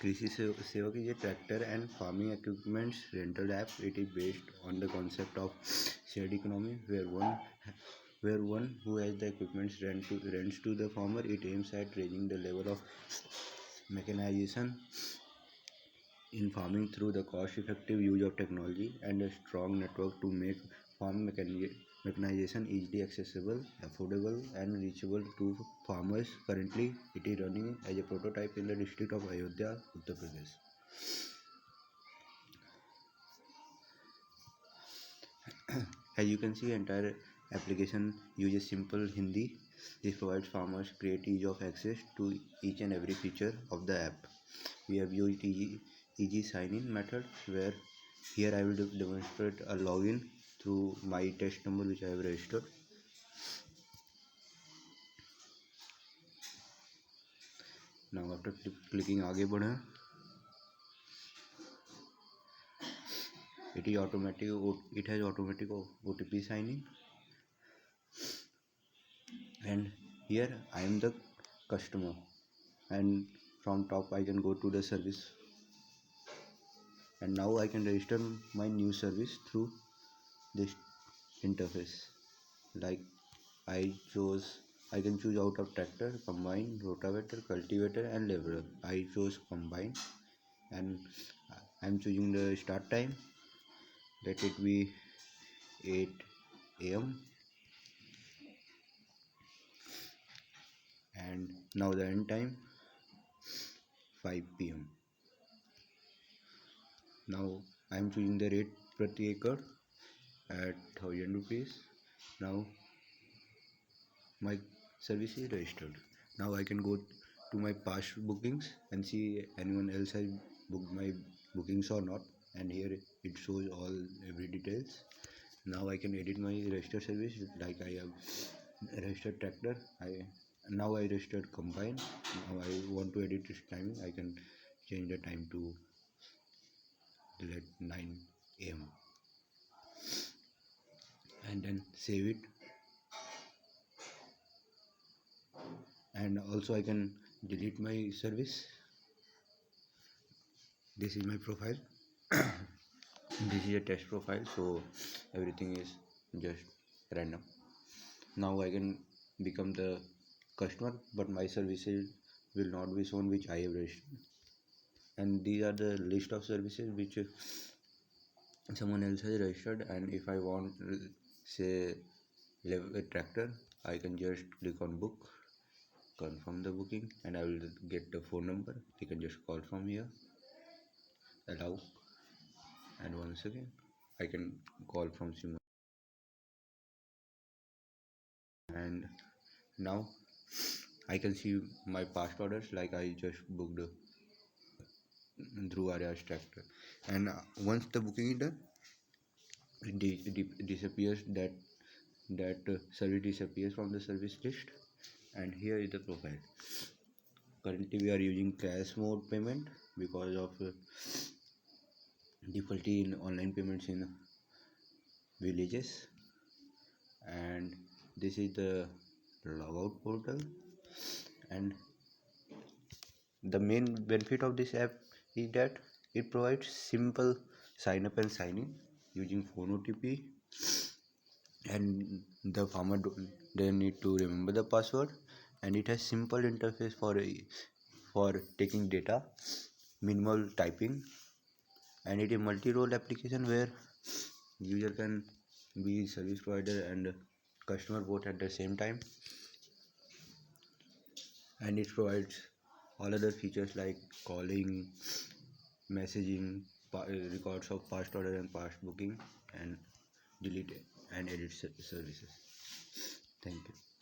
कृषि सेवक is a tractor and farming equipments rental app. It is based on the concept of shared economy, where one who has the equipments rents to the farmer. It aims at raising the level of mechanization in farming through the cost-effective use of technology and a strong network to make farm mechanization easily accessible, affordable, and reachable to farmers. Currently, it is running as a prototype in the district of Ayodhya, Uttar Pradesh. As you can see, entire application uses simple Hindi. This provides farmers great ease of access to each and every feature of the app. We have used easy sign-in method, where here I will demonstrate a login through my test number which I have registered. Now after clicking आगे बढ़ें, it has automatic OTP sign in, and here I am the customer, and from top I can go to the service, and now I can register my new service through this interface. Like I can choose out of tractor, combine, rotavator, cultivator and leveler. I chose combine, and I am choosing the start time. Let it be 8 a.m. and now the end time 5 p.m. Now I am choosing the rate prati acre at 1000 rupees. Now my service is registered. Now I can go to my past bookings and see anyone else has booked my bookings or not, and here it shows all every details. Now I can edit my registered service, like I have registered tractor. I registered combine. Now I want to edit this timing. I can change the time to let 9 a.m. and then save it, and also I can delete my service. This is my profile. This is a test profile, so everything is just random. Now I can become the customer, but my services will not be shown which I have registered. And these are the list of services which someone else has registered. And if I want, say, a tractor, I can just click on book, confirm the booking, and I will get the phone number. You can just call from here, allow, and once again I can call from Simon. And now I can see my past orders, like I just booked through Arya's tractor. And once the booking is done, it disappears, that service disappears from the service list. And here is the profile. Currently we are using cash mode payment because of difficulty in online payments in villages. And this is the logout portal, and the main benefit of this app is that it provides simple sign up and sign in using phone OTP, and the farmer they need to remember the password, and it has simple interface for taking data, minimal typing, and it is multi-role application where user can be service provider and customer both at the same time. And it provides all other features like calling, messaging, records of past order and past booking, and delete and edit services. Thank you.